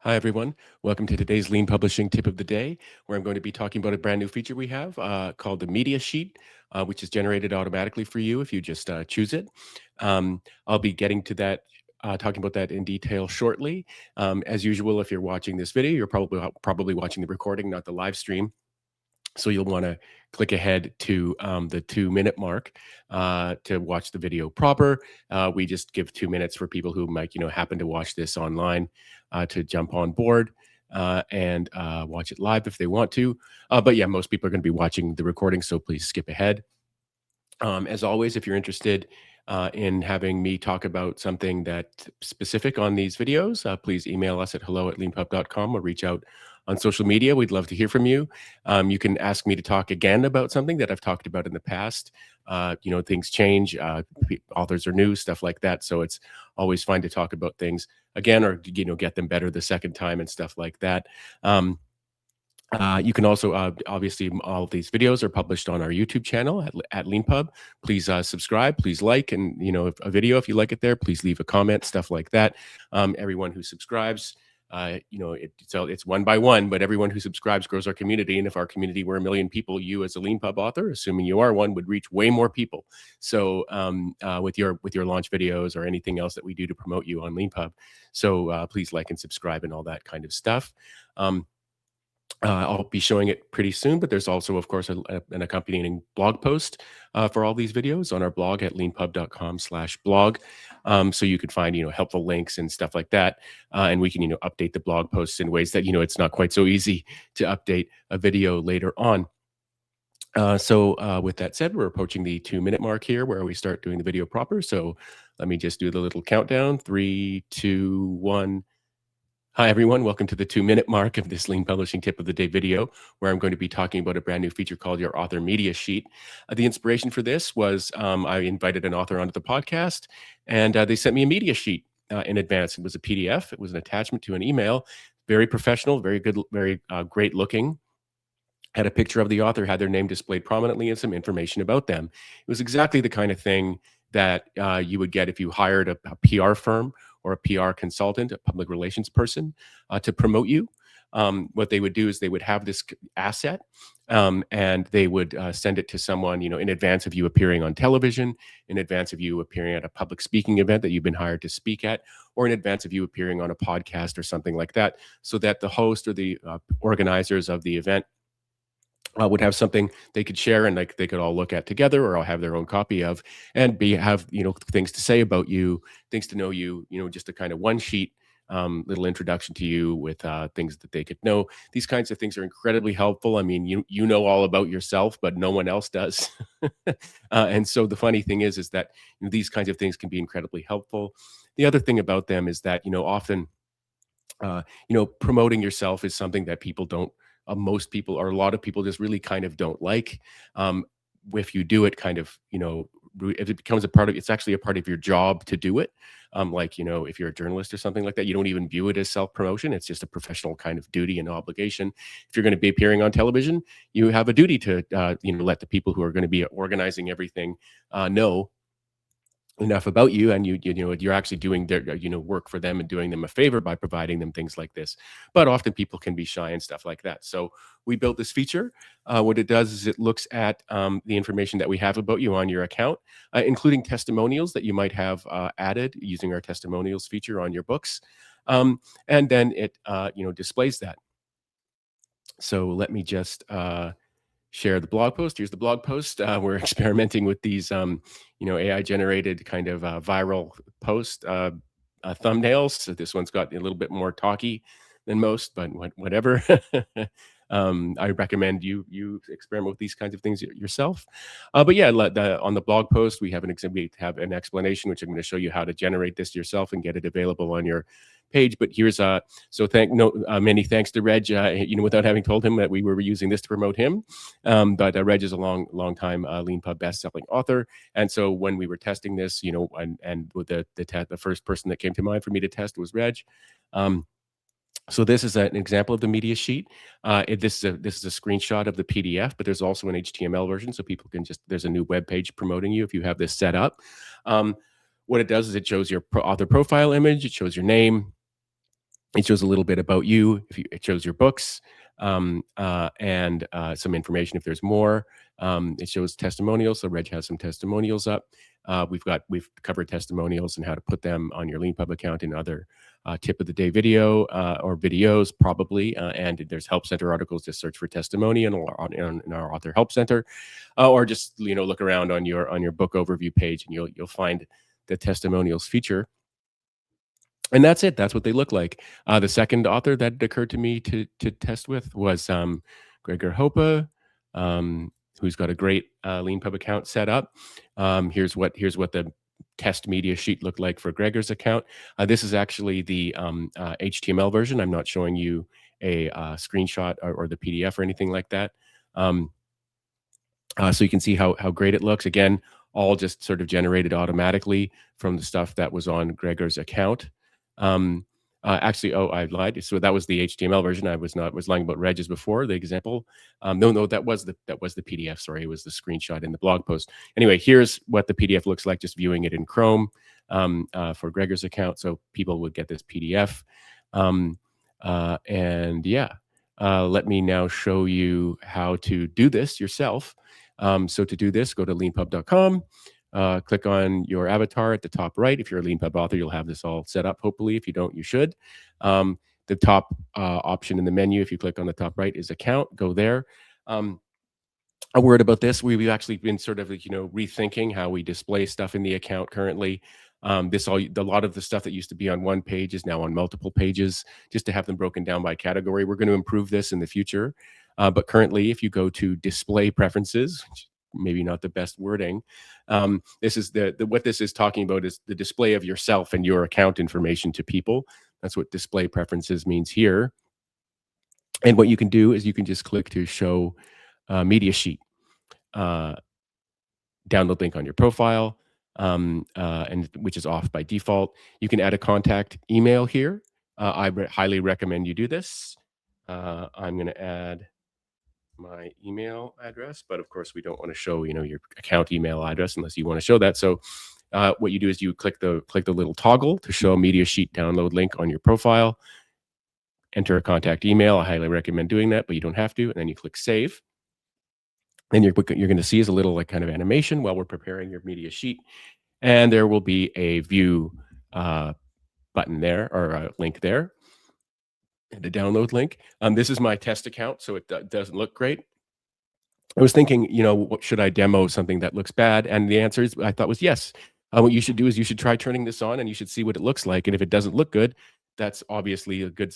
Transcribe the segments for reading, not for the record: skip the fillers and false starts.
Hi, everyone. Welcome to today's Lean Publishing Tip of the Day, where I'm going to be talking about a brand new feature we have called the Media Sheet, which is generated automatically for you if you just choose it. I'll be getting to that, talking about that in detail shortly. As usual, if you're watching this video, you're probably watching the recording, not the live stream. So you'll want to click ahead to the 2 minute mark to watch the video proper. We just give 2 minutes for people who might, happen to watch this online to jump on board and watch it live if they want to. But yeah, most people are going to be watching the recording, so please skip ahead. As always, if you're interested in having me talk about something that specific on these videos, please email us at hello@leanpub.com or reach out on social media. We'd love to hear from you. You can ask me to talk again about something that I've talked about in the past. Things change, authors are new, stuff like that. So it's always fine to talk about things again, or get them better the second time and stuff like that. You can also, obviously, all of these videos are published on our YouTube channel at Leanpub. Please subscribe, please like, and if a video, if you like it there, please leave a comment, stuff like that. Everyone who subscribes, it's one by one, but everyone who subscribes grows our community. And if our community were 1 million people, you as a Leanpub author, assuming you are one, would reach way more people. So with your launch videos or anything else that we do to promote you on Leanpub, so please like and subscribe and all that kind of stuff. I'll be showing it pretty soon, but there's also, of course, an accompanying blog post for all these videos on our blog at leanpub.com/blog. So you could find, helpful links and stuff like that. And we can, update the blog posts in ways that, it's not quite so easy to update a video later on. So with that said, we're approaching the 2 minute mark here where we start doing the video proper. So let me just do the little countdown. 3, 2, 1. Hi, everyone. Welcome to the 2 minute mark of this Lean Publishing Tip of the Day video, where I'm going to be talking about a brand new feature called your Author Media Sheet. The inspiration for this was I invited an author onto the podcast, and they sent me a media sheet in advance. It was a PDF. It was an attachment to an email. Very professional, very good, very great looking. Had a picture of the author, had their name displayed prominently, and some information about them. It was exactly the kind of thing that you would get if you hired a PR firm or a PR consultant, a public relations person, to promote you. What they would do is they would have this asset, and they would send it to someone, in advance of you appearing on television, in advance of you appearing at a public speaking event that you've been hired to speak at, or in advance of you appearing on a podcast or something like that, so that the host or the organizers of the event would have something they could share and like they could all look at together, or I'll have their own copy of, and have things to say about you, things to know you, just a kind of one sheet little introduction to you with things that they could know. These kinds of things are incredibly helpful. I mean, you know all about yourself, but no one else does. And so the funny thing is that these kinds of things can be incredibly helpful. The other thing about them is that often promoting yourself is something that people don't, most people or a lot of people just really kind of don't like. If you do it kind of, if it becomes a part of, it's actually a part of your job to do it. If you're a journalist or something like that, you don't even view it as self-promotion. It's just a professional kind of duty and obligation. If you're going to be appearing on television, you have a duty to, let the people who are going to be organizing everything know enough about you, and you're actually doing their work for them and doing them a favor by providing them things like this. But often people can be shy and stuff like that, so we built this feature. What it does is it looks at the information that we have about you on your account, including testimonials that you might have added using our testimonials feature on your books, and then it displays that. So let me just share the blog post. Here's the blog post. We're experimenting with these, AI generated kind of viral post thumbnails. So this one's got a little bit more talky than most, but whatever. I recommend you experiment with these kinds of things yourself. But yeah, on the blog post, we have an explanation, which I'm going to show you how to generate this yourself and get it available on your page. But here's many thanks to Reg, without having told him that we were using this to promote him. But Reg is a long time Leanpub best-selling author, and so when we were testing this, and with the first person that came to mind for me to test was Reg. So this is an example of the media sheet. This is a screenshot of the PDF, but there's also an HTML version, so people can there's a new web page promoting you if you have this set up. What it does is it shows your author profile image, it shows your name, It shows a little bit about you. It shows your books, and some information if there's more. It shows testimonials. So Reg has some testimonials up. We've covered testimonials and how to put them on your Leanpub account in other tip of the day video or videos probably. And there's help center articles. Just search for testimony in our author help center, or just look around on your book overview page, and you'll find the testimonials feature. And that's it. That's what they look like. The second author that occurred to me to test with was Gregor Hopa, who's got a great Leanpub account set up. Here's what the test media sheet looked like for Gregor's account. This is actually the HTML version. I'm not showing you a screenshot or the PDF or anything like that. So you can see how great it looks. Again, all just sort of generated automatically from the stuff that was on Gregor's account. Actually, oh, I lied. So that was the HTML version. I was lying about Reg's before the example. No, that was the PDF. Sorry, it was the screenshot in the blog post. Anyway, here's what the PDF looks like just viewing it in Chrome for Gregor's account. So people would get this PDF. And yeah, let me now show you how to do this yourself. So to do this, go to leanpub.com. Click on your avatar at the top right. If you're a Leanpub author, you'll have this all set up, hopefully. If you don't, you should. The top option in the menu, if you click on the top right, is account. Go there. A word about this: we've actually been sort of rethinking how we display stuff in the account currently. A lot of the stuff that used to be on one page is now on multiple pages, just to have them broken down by category. We're going to improve this in the future, but currently, if you go to display preferences, which maybe not the best wording, this is what this is talking about is the display of yourself and your account information to people. That's what display preferences means here. And what you can do is you can just click to show media sheet. Download link on your profile, and which is off by default. You can add a contact email here. I highly recommend you do this. I'm going to add my email address, but of course we don't want to show your account email address unless you want to show that. So what you do is you click the little toggle to show media sheet download link on your profile. Enter a contact email. I highly recommend doing that, but you don't have to. And then you click save. And you're going to see is a little kind of animation while we're preparing your media sheet, and there will be a view button there, or a link there, and a download link. This is my test account, so it doesn't look great. I was thinking, what should I demo something that looks bad? And the answer I thought was yes. What you should do is you should try turning this on, and you should see what it looks like. And if it doesn't look good, that's obviously a good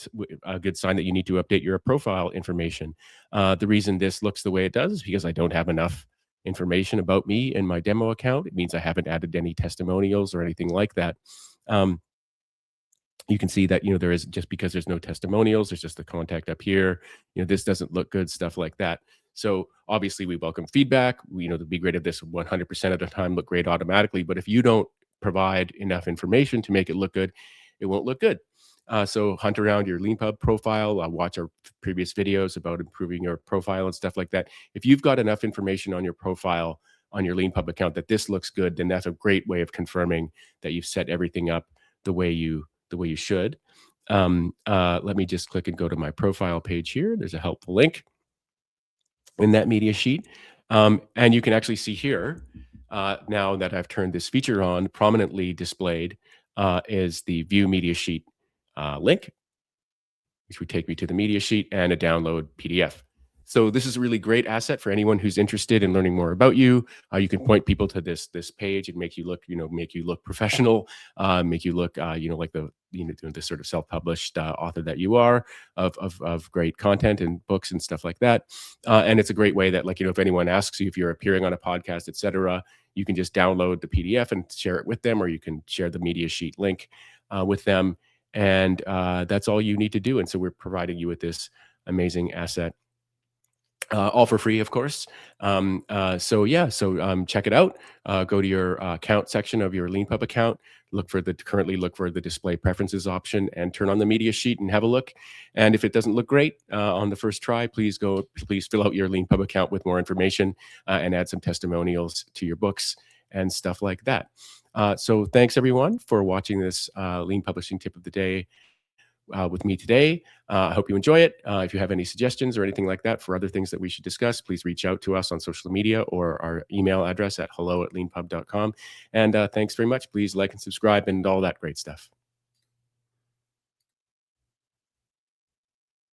sign that you need to update your profile information. The reason this looks the way it does is because I don't have enough information about me in my demo account. It means I haven't added any testimonials or anything like that. You can see that there is, just because there's no testimonials, there's just the contact up here. This doesn't look good, stuff like that. So obviously we welcome feedback. It'd be great if this 100% of the time look great automatically, but if you don't provide enough information to make it look good, it won't look good. So hunt around your Leanpub profile, watch our previous videos about improving your profile and stuff like that. If you've got enough information on your profile on your Leanpub account that this looks good, then that's a great way of confirming that you've set everything up the way you should. Let me just click and go to my profile page here. There's a helpful link in that media sheet. And you can actually see here, now that I've turned this feature on, prominently displayed is the view media sheet link, which would take me to the media sheet and a download PDF. So this is a really great asset for anyone who's interested in learning more about you. You can point people to this page and make you look professional, make you look like the sort of self-published author that you are, of great content and books and stuff like that. And it's a great way that, if anyone asks you if you're appearing on a podcast, etc., you can just download the PDF and share it with them, or you can share the media sheet link with them, and that's all you need to do. And so we're providing you with this amazing asset. All for free, of course. So check it out. Go to your account section of your Leanpub account. Currently look for the display preferences option and turn on the media sheet and have a look. And if it doesn't look great on the first try, please fill out your Leanpub account with more information and add some testimonials to your books and stuff like that. So thanks everyone for watching this Lean Publishing Tip of the Day with me today. I hope you enjoy it. If you have any suggestions or anything like that for other things that we should discuss, please reach out to us on social media or our email address at hello@leanpub.com. And thanks very much. Please like and subscribe and all that great stuff.